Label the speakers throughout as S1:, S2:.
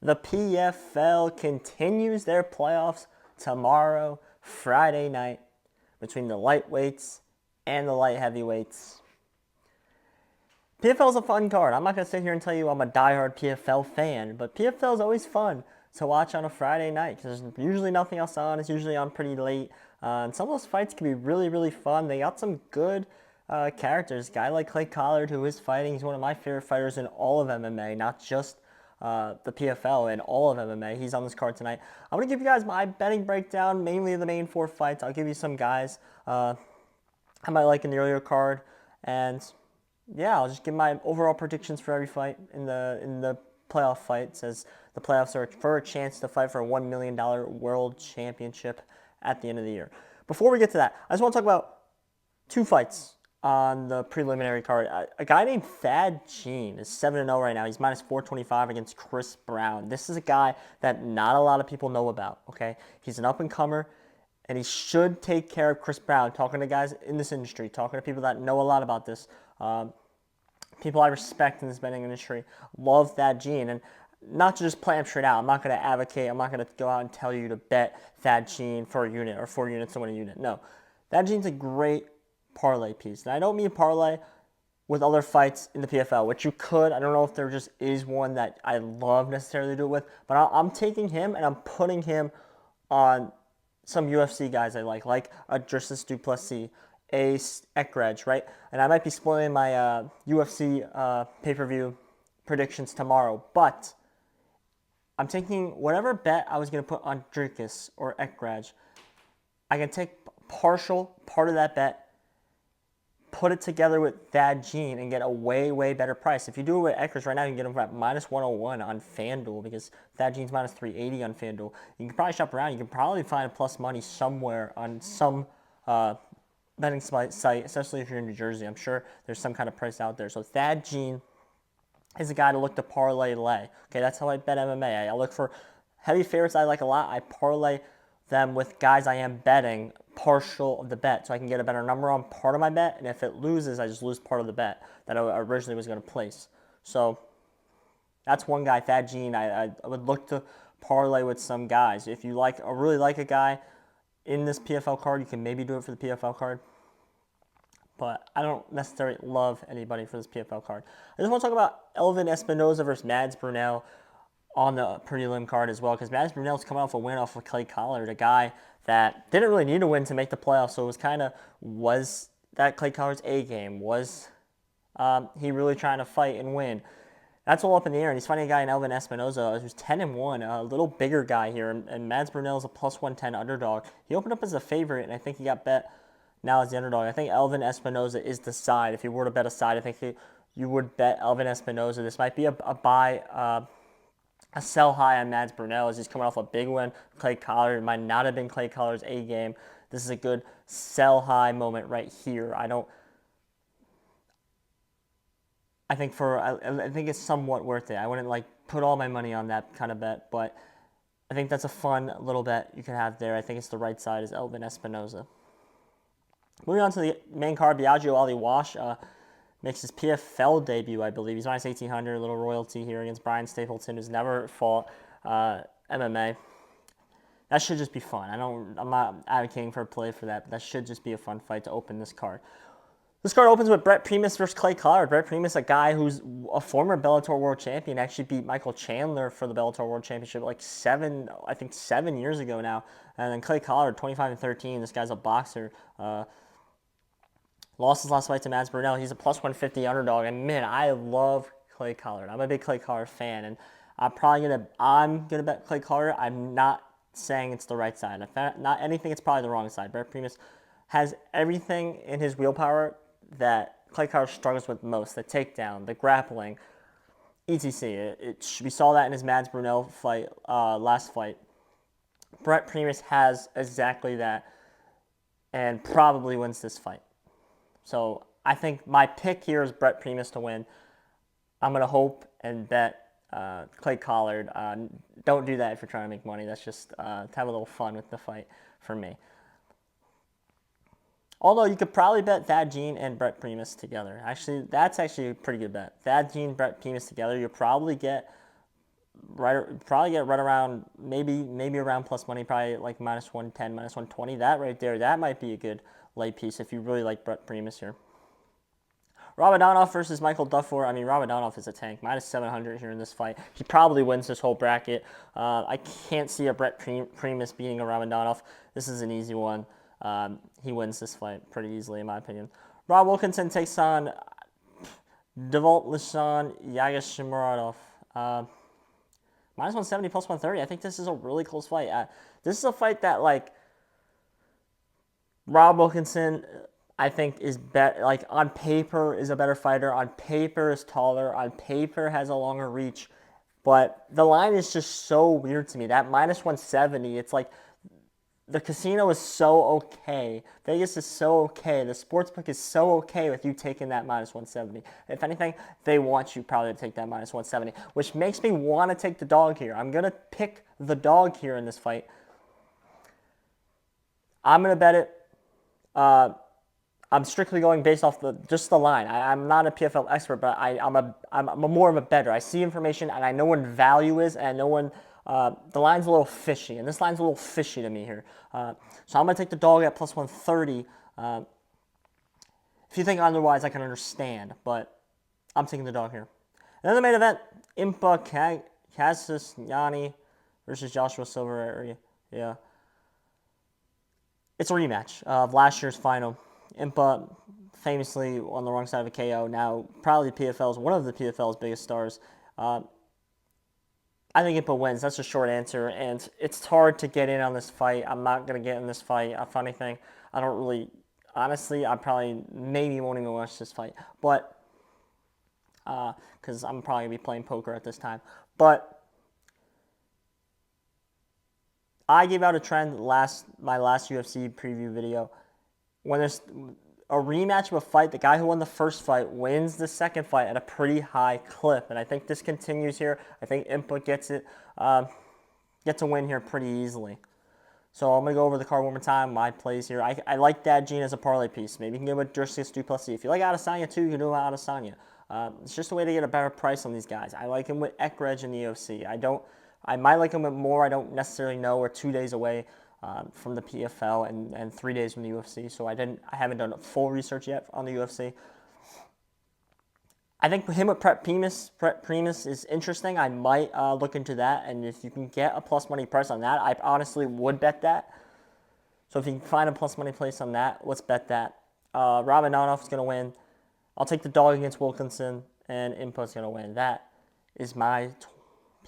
S1: The PFL continues their playoffs tomorrow, Friday night, between the lightweights and the light heavyweights. PFL is a fun card. I'm not going to sit here and tell you I'm a diehard PFL fan, but PFL is always fun to watch on a Friday night because there's usually nothing else on. It's usually on pretty late. And some of those fights can be really, really fun. They got some good characters. A guy like Clay Collard, who is fighting, he's one of my favorite fighters in all of MMA, not just the PFL and all of MMA. He's on this card tonight. I'm going to give you guys my betting breakdown, mainly the main four fights. I'll give you some guys I might like in the earlier card, and yeah, I'll just give my overall predictions for every fight in the playoff fights, as the playoffs are for a chance to fight for a $1 million world championship at the end of the year. Before we get to that, I just want to talk about two fights on the preliminary card. A guy named Thad Jean is 7-0 right now. He's minus 425 against Chris Brown. This is a guy that not a lot of people know about, okay? He's an up-and-comer, and he should take care of Chris Brown. Talking to guys in this industry, talking to people that know a lot about this, people I respect in this betting industry, love Thad Jean. And not to just play him straight out. I'm not going to advocate. I'm not going to go out and tell you to bet Thad Jean for a unit or 4 units to win a unit. No. Thad Jean's a great parlay piece. And I don't mean parlay with other fights in the PFL, which you could. I don't know if there just is one that I love necessarily to do it with. But I'm taking him and I'm putting him on some UFC guys I like a Dricus du Plessis, a Ekrej, right? And I might be spoiling my UFC pay-per-view predictions tomorrow, but I'm taking whatever bet I was going to put on Dricus or Ekrej. I can take partial part of that bet, put it together with Thad Jean, and get a way, way better price. If you do it with Ekrej right now, you can get him at minus 101 on FanDuel, because Thad Jean's minus 380 on FanDuel. You can probably shop around. You can probably find plus money somewhere on some betting site, especially if you're in New Jersey. I'm sure there's some kind of price out there. So Thad Jean is a guy to look to parlay lay. Okay, that's how I bet MMA. I look for heavy favorites I like a lot. I parlay them with guys I am betting partial of the bet, so I can get a better number on part of my bet, and if it loses, I just lose part of the bet that I originally was going to place. So that's one guy, Thad Jean. I would look to parlay with some guys. If you really like a guy in this PFL card, you can maybe do it for the PFL card. But I don't necessarily love anybody for this PFL card. I just want to talk about Elvin Espinoza versus Mads Burnell on the prelim card as well, because Mads Burnell's coming off a win off of Clay Collard, a guy that didn't really need a win to make the playoffs. So it was that Clay Collard's A game? Was he really trying to fight and win? That's all up in the air, and he's fighting a guy in Elvin Espinoza who's 10-1, a little bigger guy here, and Mads Burnell's a plus 110 underdog. He opened up as a favorite, and I think he got bet now as the underdog. I think Elvin Espinoza is the side. If you were to bet a side, I think you would bet Elvin Espinoza. This might be a buy, a sell high on Mads Burnell as he's coming off a big win. Clay Collard, it might not have been Clay Collard's A game. This is a good sell high moment right here. I think it's somewhat worth it. I wouldn't put all my money on that kind of bet, but I think that's a fun little bet you can have there. I think it's the right side is Elvin Espinoza. Moving on to the main card, Biagio Ali Wash makes his PFL debut, I believe. He's minus 1,800, a little royalty here against Brian Stapleton, who's never fought MMA. That should just be fun. I'm not advocating for a play for that, but that should just be a fun fight to open this card. This card opens with Brett Primus versus Clay Collard. Brett Primus, a guy who's a former Bellator World Champion, actually beat Michael Chandler for the Bellator World Championship 7 years ago now. And then Clay Collard, 25-13. This guy's a boxer. Lost his last fight to Mads Burnell. He's a plus 150 underdog. And man, I love Clay Collard. I'm a big Clay Collard fan, and I'm gonna bet Clay Collard. I'm not saying it's the right side. If not anything, it's probably the wrong side. Brett Primus has everything in his willpower that Clay Collard struggles with most: the takedown, the grappling, etc. We saw that in his Mads Burnell fight, last fight. Brett Primus has exactly that, and probably wins this fight. So I think my pick here is Brett Primus to win. I'm going to hope and bet Clay Collard. Don't do that if you're trying to make money. That's just to have a little fun with the fight for me. Although you could probably bet Thad Jean and Brett Primus together. Actually, that's actually a pretty good bet. Thad Jean, Brett Primus together, you'll probably get probably get right around, maybe around plus money, probably like minus 110, minus 120. That right there, that might be a good late piece if you really like Brett Primus here. Ramadanov versus Michael Dufour. I mean, Ramadanov is a tank. Minus 700 here in this fight. He probably wins this whole bracket. I can't see a Brett Primus beating a Ramadanov. This is an easy one. He wins this fight pretty easily, in my opinion. Rob Wilkinson takes on Devalt Lishan Yagashimuradov. Minus 170, plus 130. I think this is a really close fight. This is a fight that, like, Rob Wilkinson, I think, is better. Like, on paper, is a better fighter. On paper, is taller. On paper, has a longer reach. But the line is just so weird to me. That minus 170, it's like the casino is so okay. Vegas is so okay. The sportsbook is so okay with you taking that minus 170. If anything, they want you probably to take that minus 170, which makes me want to take the dog here. I'm going to pick the dog here in this fight. I'm going to bet it. I'm strictly going based off just the line. I'm not a PFL expert, but I'm more of a bettor. I see information, and I know when value is, and I know when the line's a little fishy, and this line's a little fishy to me here. So I'm going to take the dog at plus 130. If you think otherwise, I can understand, but I'm taking the dog here. And then the main event, Impa Kassiani versus Joshua Silva. Yeah. It's a rematch of last year's final. Impa famously on the wrong side of a KO. Now, probably one of the PFL's biggest stars. I think Impa wins. That's a short answer, and it's hard to get in on this fight. I'm not going to get in this fight. A funny thing, I don't really, honestly, I probably maybe won't even watch this fight, but, because I'm probably going to be playing poker at this time. But I gave out a trend my last UFC preview video. When there's a rematch of a fight, the guy who won the first fight wins the second fight at a pretty high clip. And I think this continues here. I think Impa gets a win here pretty easily. So I'm going to go over the card one more time. My plays here. I like Dad Gene as a parlay piece. Maybe you can get with Dricus Duplessis. If you like Adesanya too, you can do Adesanya. It's just a way to get a better price on these guys. I like him with Ekrej in the UFC. I might like him with more. I don't necessarily know. We're 2 days away from the PFL and 3 days from the UFC, so I haven't done full research yet on the UFC. I think him with Brett Primus is interesting. I might look into that, and if you can get a plus money price on that, I honestly would bet that. So if you can find a plus money place on that, let's bet that. Ramadanov is going to win. I'll take the dog against Wilkinson, and Impa's going to win. That is my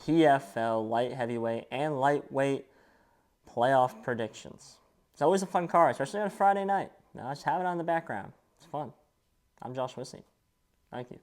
S1: PFL light heavyweight and lightweight playoff predictions. It's always a fun card, especially on a Friday night. Now, just have it on the background. It's fun. I'm Josh Wissing. Thank you.